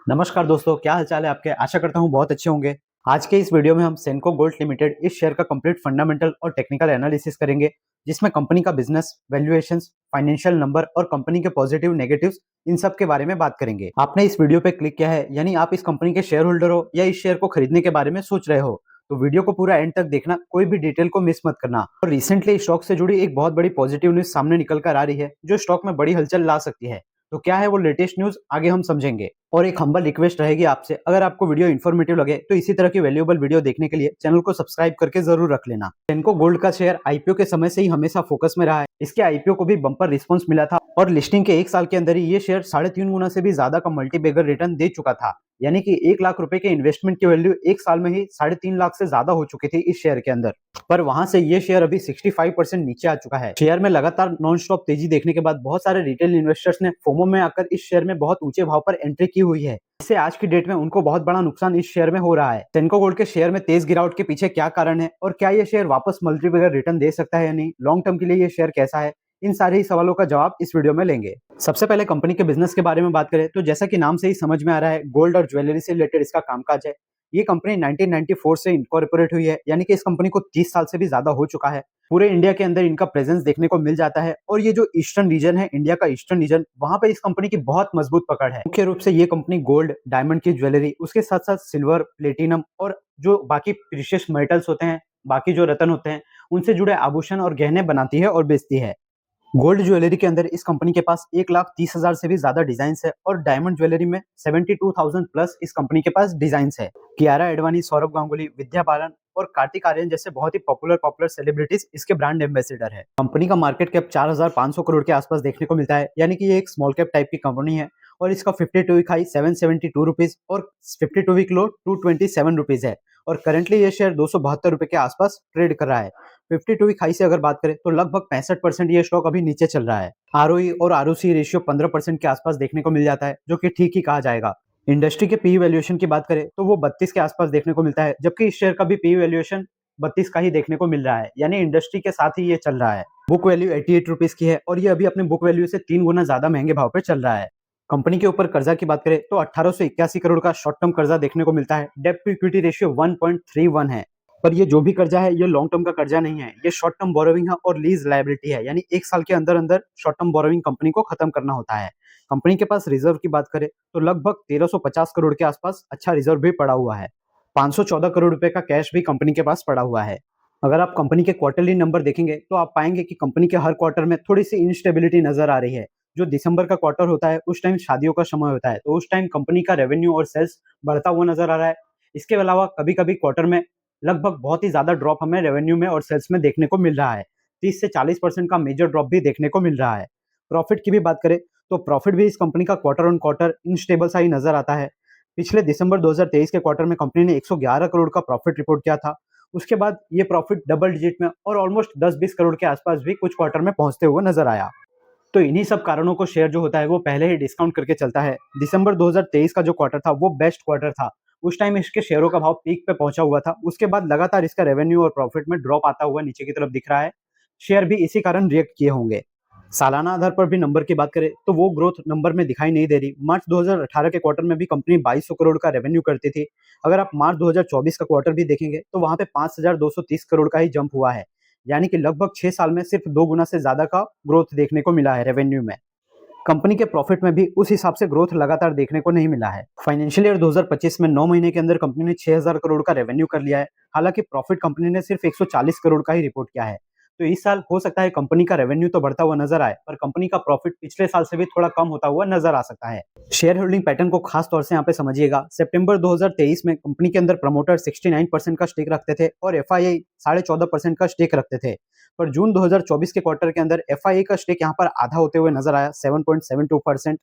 नमस्कार दोस्तों, क्या हालचाल है आपके। आशा करता हूँ बहुत अच्छे होंगे। आज के इस वीडियो में हम सेनको गोल्ड लिमिटेड इस शेयर का कंप्लीट फंडामेंटल और टेक्निकल एनालिसिस करेंगे, जिसमें कंपनी का बिजनेस, वैल्यूएशंस, फाइनेंशियल नंबर और कंपनी के पॉजिटिव नेगेटिव्स इन सब के बारे में बात करेंगे। आपने इस वीडियो पे क्लिक किया है यानी आप इस कंपनी के शेयर होल्डर हो या इस शेयर को खरीदने के बारे में सोच रहे हो, तो वीडियो को पूरा एंड तक देखना, कोई भी डिटेल को मिस मत करना। और रिसेंटली स्टॉक से जुड़ी एक बहुत बड़ी पॉजिटिव न्यूज सामने निकल कर आ रही है, जो स्टॉक में बड़ी हलचल ला सकती है। तो क्या है वो लेटेस्ट न्यूज, आगे हम समझेंगे। और एक हम्बल रिक्वेस्ट रहेगी आपसे, अगर आपको वीडियो इन्फॉर्मेटिव लगे तो इसी तरह की वैल्यूएबल वीडियो देखने के लिए चैनल को सब्सक्राइब करके जरूर रख लेना। सेनको गोल्ड का शेयर आईपीओ के समय से ही हमेशा फोकस में रहा है। इसके आईपीओ को भी बम्पर रिस्पॉन्स मिला था और लिस्टिंग के 1 साल के अंदर ही ये शेयर 3.5 गुना से भी ज्यादा का मल्टीबैगर रिटर्न दे चुका था। यानी कि 1 लाख रुपए के इन्वेस्टमेंट की वैल्यू 1 साल में ही 3.5 लाख से ज्यादा हो चुकी थी इस शेयर के अंदर। पर वहां से ये शेयर अभी 65% नीचे आ चुका है। शेयर में लगातार नॉन स्टॉप तेजी देखने के बाद बहुत सारे रिटेल इन्वेस्टर्स ने फोमो में आकर इस शेयर में बहुत ऊंचे भाव पर एंट्री की हुई है। इससे आज की डेट में उनको बहुत बड़ा नुकसान इस शेयर में हो रहा है। सेनको गोल्ड के शेयर में तेज गिरावट के पीछे क्या कारण है और क्या ये शेयर वापस मल्टीबैगर रिटर्न दे सकता है या नहीं, लॉन्ग टर्म के लिए ये शेयर कैसा है, इन सारे ही सवालों का जवाब इस वीडियो में लेंगे। सबसे पहले कंपनी के बिजनेस के बारे में बात करें तो जैसा कि नाम से ही समझ में आ रहा है, गोल्ड और ज्वेलरी से रिलेटेड इसका कामकाज है। ये कंपनी 1994 से इनकॉर्पोरेट हुई है, यानी कि इस कंपनी को 30 साल से भी ज्यादा हो चुका है। पूरे इंडिया के अंदर इनका प्रेजेंस देखने को मिल जाता है और ये जो ईस्टर्न रीजन है, इंडिया का ईस्टर्न रीजन, वहां पे इस कंपनी की बहुत मजबूत पकड़ है। मुख्य रूप से ये कंपनी गोल्ड, डायमंड की ज्वेलरी, उसके साथ साथ सिल्वर, प्लेटिनम और जो बाकी प्रीशियस मेटल्स होते हैं, बाकी जो रत्न होते हैं, उनसे जुड़े आभूषण और गहने बनाती है और बेचती है। गोल्ड ज्वेलरी के अंदर इस कंपनी के पास 1,30,000 से भी ज्यादा डिजाइन है और डायमंड ज्वेलरी में 72,000 प्लस इस कंपनी के पास डिजाइन है। कियारा एडवाणी, सौरभ गांगुली, विद्या बालन और कार्तिक आर्यन जैसे बहुत ही पॉपुलर सेलिब्रिटीज इसके ब्रांड एम्बेसडर है। कंपनी का मार्केट कैप 4,500 करोड़ के आसपास देखने को मिलता है, यानी कि ये एक स्मॉल कैप टाइप की कंपनी है। और इसका 52 वीक हाई 772 रुपीज और 52 वीक लो 227 रुपीज है। और करेंटली ये शेयर 272 रुपए के आसपास ट्रेड कर रहा है। 52 वीक हाई से अगर बात करें तो लगभग 65% ये स्टॉक अभी नीचे चल रहा है। आरओई और आरओसी रेशियो 15% के आसपास देखने को मिल जाता है, जो कि ठीक ही कहा जाएगा। इंडस्ट्री के पी वैल्यूएशन की बात करें तो वो 32 के आसपास देखने को मिलता है, जबकि इस शेयर का भी पी वैल्यूएशन 32 का ही देखने को मिल रहा है, यानी इंडस्ट्री के साथ ही ये चल रहा है। बुक वैल्यू 88 रुपीज की है और ये अभी अपने बुक वैल्यू से 3 गुना ज्यादा महंगे भाव पे चल रहा है। कंपनी के ऊपर कर्जा की बात करें तो 1881 करोड़ का शॉर्ट टर्म कर्जा देखने को मिलता है। डेब्ट टू इक्विटी रेशियो 1.31 है। पर ये जो भी कर्जा है ये लॉन्ग टर्म का कर्जा नहीं है, ये शॉर्ट टर्म बोरोविंग है और लीज लायबिलिटी है, यानी 1 साल के अंदर अंदर शॉर्ट टर्म बोरोविंग कंपनी को खत्म करना होता है। कंपनी के पास रिजर्व की बात करें तो लगभग 1350 करोड़ के आसपास अच्छा रिजर्व भी पड़ा हुआ है। 514 करोड़ रुपए का कैश भी कंपनी के पास पड़ा हुआ है। अगर आप कंपनी के क्वार्टरली नंबर देखेंगे तो आप पाएंगे कि कंपनी के हर क्वार्टर में थोड़ी सी इंस्टेबिलिटी नजर आ रही है। जो दिसंबर का क्वार्टर होता है उस टाइम शादियों का समय होता है, तो उस टाइम कंपनी का रेवेन्यू और सेल्स बढ़ता हुआ नजर आ रहा है। इसके अलावा कभी कभी क्वार्टर में लगभग बहुत ही ज्यादा ड्रॉप हमें रेवेन्यू में और सेल्स में देखने को मिल रहा है। 30 से 40% का मेजर ड्रॉप भी देखने को मिल रहा है। प्रॉफिट की भी बात करें तो प्रॉफिट भी इस कंपनी का क्वार्टर ऑन क्वार्टर इनस्टेबल सा ही नजर आता है। पिछले दिसंबर 2023 के क्वार्टर में कंपनी ने 111 करोड़ का प्रॉफिट रिपोर्ट किया था। उसके बाद ये प्रॉफिट डबल डिजिट में और ऑलमोस्ट 10-20 करोड़ के आसपास भी कुछ क्वार्टर में पहुंचते हुए नजर आया। तो इन्हीं सब कारणों को शेयर जो होता है वो पहले ही डिस्काउंट करके चलता है। दिसंबर 2023 का जो क्वार्टर था वो बेस्ट क्वार्टर था। उस टाइम इसके शेयरों का भाव पीक पे पहुंचा हुआ था। उसके बाद लगातार इसका रेवेन्यू और प्रॉफिट में ड्रॉप आता हुआ नीचे की तरफ दिख रहा है। शेयर भी इसी कारण रिएक्ट किए होंगे। सालाना आधार पर भी नंबर की बात करें तो वो ग्रोथ नंबर में दिखाई नहीं दे रही। मार्च 2018 के क्वार्टर में भी कंपनी 2200 करोड़ का रेवेन्यू करती थी। अगर आप मार्च 2024 का क्वार्टर भी देखेंगे तो वहां पे 5230 करोड़ का ही जंप हुआ है, यानी कि लगभग 6 साल में सिर्फ 2 गुना से ज्यादा का ग्रोथ देखने को मिला है रेवेन्यू में। कंपनी के प्रॉफिट में भी उस हिसाब से ग्रोथ लगातार देखने को नहीं मिला है। फाइनेंशियल ईयर 2025 में 9 महीने के अंदर कंपनी ने 6000 करोड़ का रेवेन्यू कर लिया है। हालांकि प्रॉफिट कंपनी ने सिर्फ 140 करोड़ का ही रिपोर्ट किया है। तो इस साल हो सकता है कंपनी का रेवेन्यू तो बढ़ता हुआ नजर आए, पर कंपनी का प्रॉफिट पिछले साल से भी थोड़ा कम होता हुआ नजर आ सकता है। शेयर होल्डिंग पैटर्न को खास तौर से यहाँ पे समझिएगा। सितंबर 2023 में कंपनी के अंदर प्रमोटर 69% का स्टेक रखते थे और एफआईआई 14.5% का स्टेक रखते थे। पर जून 2024 के क्वार्टर के अंदर एफआईआई का स्टेक यहाँ पर आधा होते हुए नजर आया, 7.72%।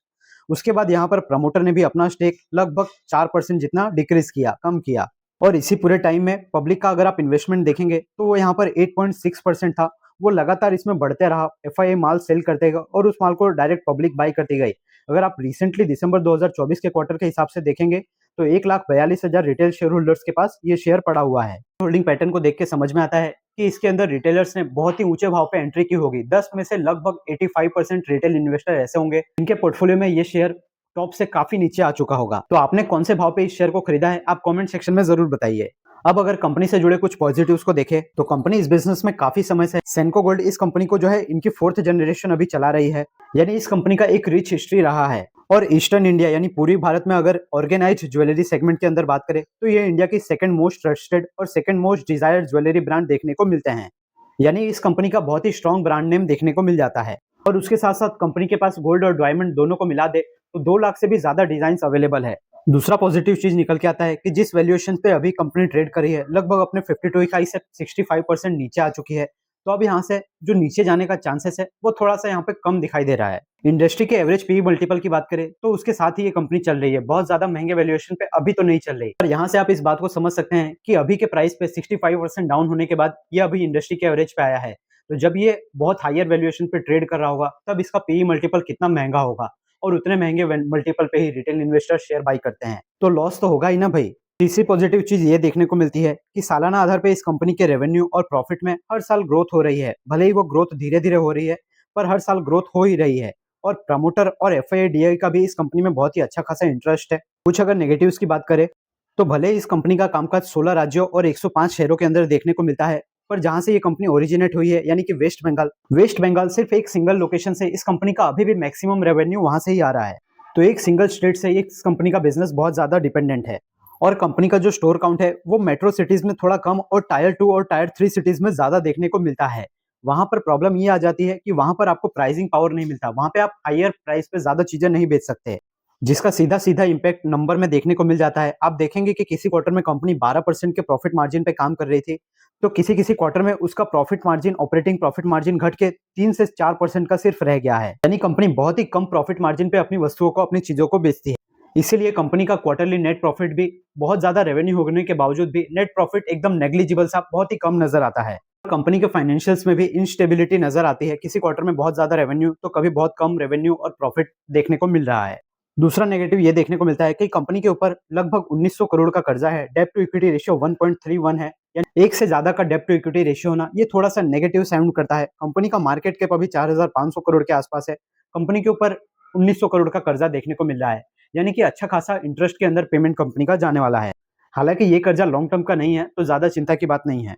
उसके बाद यहाँ पर प्रमोटर ने भी अपना स्टेक लगभग 4% जितना डिक्रीज किया, कम किया। और इसी पूरे टाइम में पब्लिक का अगर आप इन्वेस्टमेंट देखेंगे तो वो यहाँ पर 8.6% था। वो लगातार इसमें बढ़ते रहा। एफआईआई माल सेल करते गए और उस माल को डायरेक्ट पब्लिक बाई करती गई। अगर आप रिसेंटली दिसंबर 2024 के क्वार्टर के हिसाब से देखेंगे तो 1,42,000 रिटेल शेयर होल्डर्स के पास ये शेयर पड़ा हुआ है। होल्डिंग पैटर्न को देख के समझ में आता है कि इसके अंदर रिटेलर्स ने बहुत ही ऊंचे भाव पे एंट्री की होगी। 10 में से लगभग 85% रिटेल इन्वेस्टर ऐसे होंगे जिनके पोर्टफोलियो में ये शेयर टॉप से काफी नीचे आ चुका होगा। तो आपने कौन से भाव पे इस शेयर को खरीदा है, आप कमेंट सेक्शन में जरूर बताइए। अब अगर कंपनी से जुड़े कुछ पॉजिटिव्स को देखें तो कंपनी इस बिजनेस में काफी समय से, सेनको गोल्ड इस कंपनी को जो है इनकी 4th जनरेशन अभी चला रही है, यानी इस कंपनी का एक रिच हिस्ट्री रहा है। और ईस्टर्न इंडिया यानी पूरी भारत में अगर ऑर्गेनाइज्ड ज्वेलरी सेगमेंट के अंदर बात करें तो ये इंडिया की सेकंड मोस्ट ट्रस्टेड और second most desired jewellery brand देखने को मिलते हैं। यानी इस कंपनी का बहुत ही स्ट्रॉन्ग ब्रांड नेम देखने को मिल जाता है। और उसके साथ साथ कंपनी के पास गोल्ड और डायमंड दोनों को मिला दे तो 2 लाख से भी ज्यादा डिजाइन अवेलेबल है। दूसरा पॉजिटिव चीज निकल के आता है कि जिस वैल्यूएशन पे अभी कंपनी ट्रेड करी है, लगभग अपने 52 हाई से 65% नीचे आ चुकी है। तो अब यहाँ से जो नीचे जाने का चांसेस है वो थोड़ा सा यहाँ पे कम दिखाई दे रहा है। इंडस्ट्री के एवरेज पीई मल्टीपल की बात करें तो उसके साथ ही ये कंपनी चल रही है, बहुत ज्यादा महंगे वैल्यूएशन पे अभी तो नहीं चल रही। और यहाँ से आप इस बात को समझ सकते हैं कि अभी के प्राइस पे 65% डाउन होने के बाद ये अभी इंडस्ट्री के एवरेज पे आया है। तो जब ये बहुत हायर वैल्यूएशन पे ट्रेड कर रहा होगा तब इसका पीई मल्टीपल कितना महंगा होगा, और उतने महंगे मल्टीपल पे ही रिटेल इन्वेस्टर शेयर बाई करते हैं, तो लॉस तो होगा ही ना भाई। तीसरी पॉजिटिव चीज ये देखने को मिलती है कि सालाना आधार पे इस कंपनी के रेवेन्यू और प्रॉफिट में हर साल ग्रोथ हो रही है। भले ही वो ग्रोथ धीरे धीरे हो रही है पर हर साल ग्रोथ हो ही रही है। और प्रमोटर और एफआईडीआई का भी इस कंपनी में बहुत ही अच्छा खासा इंटरेस्ट है। कुछ अगर नेगेटिव्स की बात करें तो भले इस कंपनी का कामकाज 16 राज्यों और 105 शहरों के अंदर देखने को मिलता है, पर जहां से ये कंपनी ओरिजिनेट हुई है यानी कि वेस्ट बंगाल सिर्फ एक सिंगल लोकेशन से इस कंपनी का अभी भी मैक्सिमम रेवेन्यू वहां से ही आ रहा है। तो एक सिंगल स्टेट से इस कंपनी का बिजनेस बहुत ज्यादा डिपेंडेंट है। और कंपनी का जो स्टोर काउंट है वो मेट्रो सिटीज में थोड़ा कम और टायर 2 और टायर 3 सिटीज में ज्यादा देखने को मिलता है। वहां पर प्रॉब्लम ये आ जाती है कि वहां पर आपको प्राइसिंग पावर नहीं मिलता, वहां पे आप हायर प्राइस पे ज्यादा चीजें नहीं बेच सकते, जिसका सीधा सीधा इम्पैक्ट नंबर में देखने को मिल जाता है। आप देखेंगे कि किसी क्वार्टर में कंपनी 12% के प्रॉफिट मार्जिन पे काम कर रही थी, तो किसी किसी क्वार्टर में उसका profit margin, operating profit margin घट के 3 से 4% का सिर्फ रह गया है। यानी कंपनी बहुत ही कम प्रॉफिट मार्जिन पे अपनी वस्तुओं को, अपनी चीजों को बेचती है। इसीलिए कंपनी का क्वार्टरली नेट प्रॉफिट भी बहुत ज्यादा रेवेन्यू होने के बावजूद भी नेट प्रॉफिट एकदम नेग्लिजिबल सा, बहुत ही कम नजर आता है। कंपनी के फाइनेंशियल्स में भी इनस्टेबिलिटी नजर आती है, किसी क्वार्टर में बहुत ज्यादा रेवेन्यू तो कभी बहुत कम रेवेन्यू और प्रॉफिट देखने को मिल रहा है। दूसरा नेगेटिव ये देखने को मिलता है कि कंपनी के ऊपर लगभग 1900 करोड़ का कर्जा है। डेब्ट टू इक्विटी रेशियो 1.31 है, यानी एक से ज्यादा का डेब्ट टू इक्विटी रेशियो होना ये थोड़ा सा नेगेटिव साउंड करता है। कंपनी का मार्केट कैप अभी 4500 करोड़ के आसपास है, कंपनी के ऊपर 1900 करोड़ का कर्जा देखने को मिल रहा है, यानी कि अच्छा खासा इंटरेस्ट के अंदर पेमेंट कंपनी का जाने वाला है। हालांकि ये कर्जा लॉन्ग टर्म का नहीं है तो ज्यादा चिंता की बात नहीं है।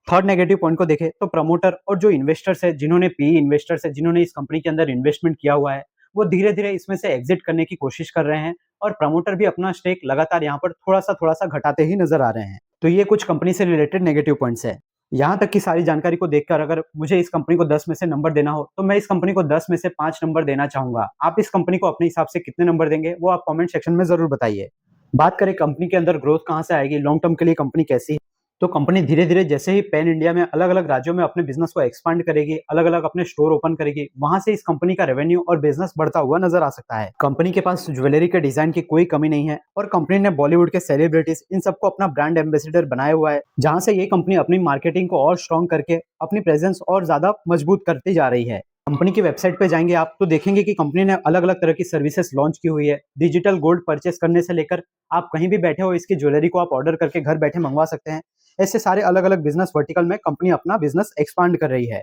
थर्ड नेगेटिव पॉइंट को देखें तो प्रमोटर और जो इन्वेस्टर्स है, जिन्होंने पीई इन्वेस्टर्स है, जिन्होंने इस कंपनी के अंदर इन्वेस्टमेंट किया हुआ है, वो धीरे धीरे इसमें से एग्जिट करने की कोशिश कर रहे हैं। और प्रमोटर भी अपना स्टेक लगातार यहाँ पर थोड़ा सा घटाते ही नजर आ रहे हैं। तो ये कुछ कंपनी से रिलेटेड नेगेटिव पॉइंट्स है। यहाँ तक की सारी जानकारी को देखकर अगर मुझे इस कंपनी को 10 में से नंबर देना हो तो मैं इस कंपनी को 10 में से 5 नंबर देना चाहूंगा। आप इस कंपनी को अपने हिसाब से कितने नंबर देंगे वो आप कमेंट सेक्शन में जरूर बताइए। बात करें कंपनी के अंदर ग्रोथ कहाँ से आएगी, लॉन्ग टर्म के लिए कंपनी कैसी है, तो कंपनी धीरे धीरे जैसे ही पैन इंडिया में अलग अलग राज्यों में अपने बिजनेस को एक्सपांड करेगी, अलग अलग अपने स्टोर ओपन करेगी, वहां से इस कंपनी का रेवेन्यू और बिजनेस बढ़ता हुआ नजर आ सकता है। कंपनी के पास ज्वेलरी के डिजाइन की कोई कमी नहीं है और कंपनी ने बॉलीवुड के सेलिब्रिटीज इन सबको अपना ब्रांड एम्बेसडर बनाया हुआ है, जहां से ये कंपनी अपनी मार्केटिंग को और स्ट्रॉन्ग करके अपनी प्रेजेंस और ज्यादा मजबूत करती जा रही है। कंपनी की वेबसाइट पे जाएंगे आप तो देखेंगे कि कंपनी ने अलग अलग तरह की सर्विसेज लॉन्च की हुई है। डिजिटल गोल्ड परचेस करने से लेकर आप कहीं भी बैठे हो इसकी ज्वेलरी को आप ऑर्डर करके घर बैठे मंगवा सकते हैं। ऐसे सारे अलग अलग बिजनेस वर्टिकल में कंपनी अपना बिजनेस एक्सपांड कर रही है।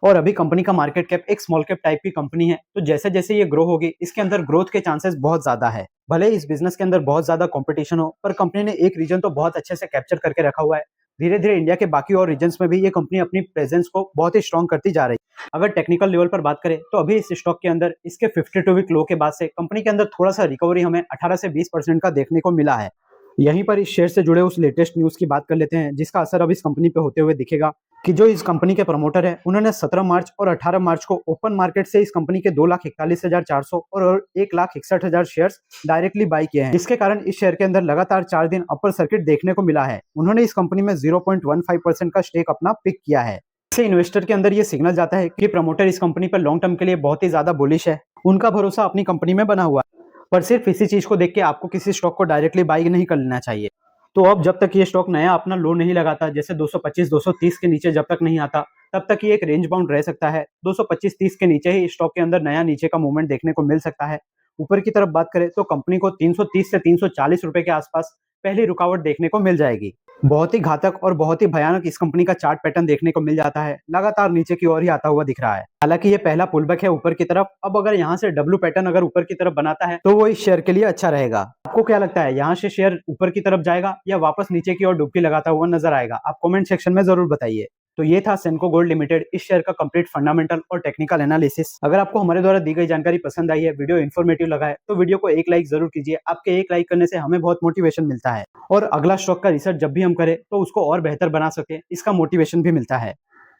और अभी कंपनी का मार्केट कैप एक स्मॉल कैप टाइप की कंपनी है, तो जैसे जैसे ये ग्रो होगी इसके अंदर ग्रोथ के चांसेस बहुत ज्यादा है। भले इस बिजनेस के अंदर बहुत ज्यादा कंपटीशन हो, पर कंपनी ने एक रीजन तो बहुत अच्छे से कैप्चर करके रखा हुआ है। धीरे धीरे इंडिया के बाकी और रीजन्स में भी ये कंपनी अपनी प्रेजेंस को बहुत ही स्ट्रॉन्ग करती जा रही है। अगर टेक्निकल लेवल पर बात करें तो अभी इस स्टॉक के अंदर इसके 52 वीक लो के बाद से कंपनी के अंदर थोड़ा सा रिकवरी हमें 18 से 20% का देखने को मिला है। यहीं पर इस शेयर से जुड़े उस लेटेस्ट न्यूज की बात कर लेते हैं जिसका असर अब इस कंपनी पे होते हुए दिखेगा कि जो इस कंपनी के प्रमोटर है उन्होंने 17 मार्च और 18 मार्च को ओपन मार्केट से इस कंपनी के 2,41,400 और 1,61,000 शेयर्स डायरेक्टली बाय किए हैं, जिसके कारण इस शेयर के अंदर लगातार 4 दिन अपर सर्किट देखने को मिला है। उन्होंने इस कंपनी में 0.15% का स्टेक अपना पिक किया है। इससे इन्वेस्टर के अंदर ये सिग्नल जाता है कि प्रमोटर इस कंपनी पर लॉन्ग टर्म के लिए बहुत ही ज्यादा बुलिश है, उनका भरोसा अपनी कंपनी में बना हुआ है। पर सिर्फ इसी चीज को देख के आपको किसी स्टॉक को डायरेक्टली बाई नहीं कर लेना चाहिए। तो अब जब तक ये स्टॉक नया अपना लो नहीं लगाता, जैसे 225-230 के नीचे जब तक नहीं आता, तब तक ये एक रेंज बाउंड रह सकता है। 225-30 के नीचे ही स्टॉक के अंदर नया नीचे का मूवमेंट देखने को मिल सकता है। ऊपर की तरफ बात करें तो कंपनी को 330 से 340 रुपए के आसपास पहली रुकावट देखने को मिल जाएगी। बहुत ही घातक और बहुत ही भयानक इस कंपनी का चार्ट पैटर्न देखने को मिल जाता है, लगातार नीचे की ओर ही आता हुआ दिख रहा है। हालांकि ये पहला पुलबैक है ऊपर की तरफ। अब अगर यहाँ से डब्ल्यू पैटर्न अगर ऊपर की तरफ बनाता है तो वो इस शेयर के लिए अच्छा रहेगा। आपको क्या लगता है, यहाँ से शेयर ऊपर की तरफ जाएगा या वापस नीचे की ओर डुबकी लगाता हुआ नजर आएगा? आप कमेंट सेक्शन में जरूर बताइए। तो ये था सेनको गोल्ड लिमिटेड इस शेयर का कंप्लीट फंडामेंटल और टेक्निकल एनालिसिस। अगर आपको हमारे द्वारा दी गई जानकारी पसंद आई है, वीडियो इन्फॉर्मेटिव लगा है, तो वीडियो को एक लाइक जरूर कीजिए। आपके एक लाइक करने से हमें बहुत मोटिवेशन मिलता है और अगला स्टॉक का रिसर्च जब भी हम करें तो उसको और बेहतर बना सके, इसका मोटिवेशन भी मिलता है।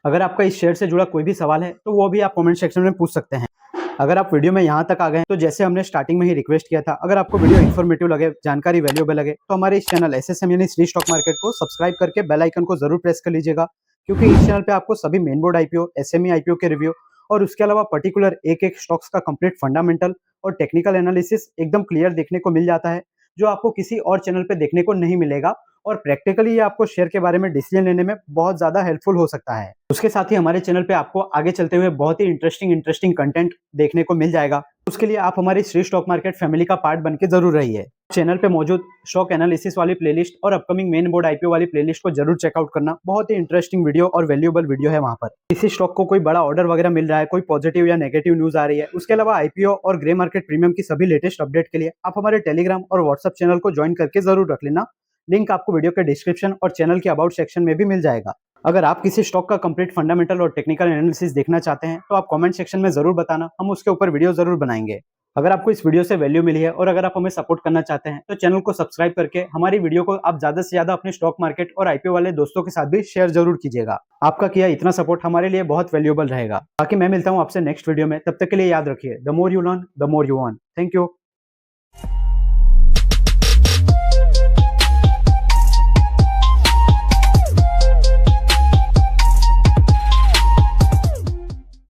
अगर आपका इस शेयर से जुड़ा कोई भी सवाल है तो वो भी आप कमेंट सेक्शन में पूछ सकते हैं। अगर आप वीडियो में यहाँ तक आ गए तो जैसे हमने स्टार्टिंग में ही रिक्वेस्ट किया था, अगर आपको वीडियो इन्फॉर्मेटिव लगे, जानकारी वैल्यूएबल लगे, तो हमारे इस चैनल एसएसएम यानी श्री स्टॉक मार्केट को सब्सक्राइब करके बेल आइकन को जरूर प्रेस कर लीजिएगा, क्योंकि इस चैनल पे आपको सभी main board IPO, SME IPO के रिव्यू और उसके अलावा पर्टिकुलर एक एक स्टॉक्स का कंप्लीट फंडामेंटल और टेक्निकल एनालिसिस एकदम क्लियर देखने को मिल जाता है, जो आपको किसी और चैनल पे देखने को नहीं मिलेगा। और प्रैक्टिकली ये आपको शेयर के बारे में डिसीजन लेने में बहुत ज्यादा हेल्पफुल हो सकता है। उसके साथ ही हमारे चैनल पे आपको आगे चलते हुए बहुत ही इंटरेस्टिंग कंटेंट देखने को मिल जाएगा। उसके लिए आप हमारी श्री स्टॉक मार्केट फैमिली का पार्ट बन के जरूर रहिए। चैनल पे मौजूद स्टॉक एनालिसिस वाली प्लेलिस्ट और अपकमिंग मेन बोर्ड आईपीओ वाली प्लेलिस्ट को जरूर चेकआउट करना। बहुत ही इंटरेस्टिंग वीडियो और वैल्यूएबल वीडियो है वहां पर। किसी स्टॉक को कोई बड़ा ऑर्डर वगैरह मिल रहा है, कोई पॉजिटिव या नेगेटिव न्यूज आ रही है, उसके अलावा आईपीओ और ग्रे मार्केट प्रीमियम की सभी लेटेस्ट अपडेट के लिए आप हमारे टेलीग्राम और व्हाट्सएप चैनल को ज्वाइन करके जरूर रख लेना। लिंक आपको वीडियो के डिस्क्रिप्शन और चैनल के अबाउट सेक्शन में भी मिल जाएगा। अगर आप किसी स्टॉक का कंप्लीट फंडामेंटल और टेक्निकल एनालिसिस देखना चाहते हैं तो आप कमेंट सेक्शन में जरूर बताना, हम उसके ऊपर वीडियो जरूर बनाएंगे। अगर आपको इस वीडियो से वैल्यू मिली है और अगर आप हमें सपोर्ट करना चाहते हैं तो चैनल को सब्सक्राइब करके हमारी वीडियो को आप ज्यादा से ज्यादा अपने स्टॉक मार्केट और आईपीओ वाले दोस्तों के साथ भी शेयर जरूर कीजिएगा। आपका किया इतना सपोर्ट हमारे लिए बहुत वैल्यूएबल रहेगा। बाकी मैं मिलता हूँ आपसे नेक्स्ट वीडियो में, तब तक के लिए याद रखिए, the more you learn the more you earn. Thank you.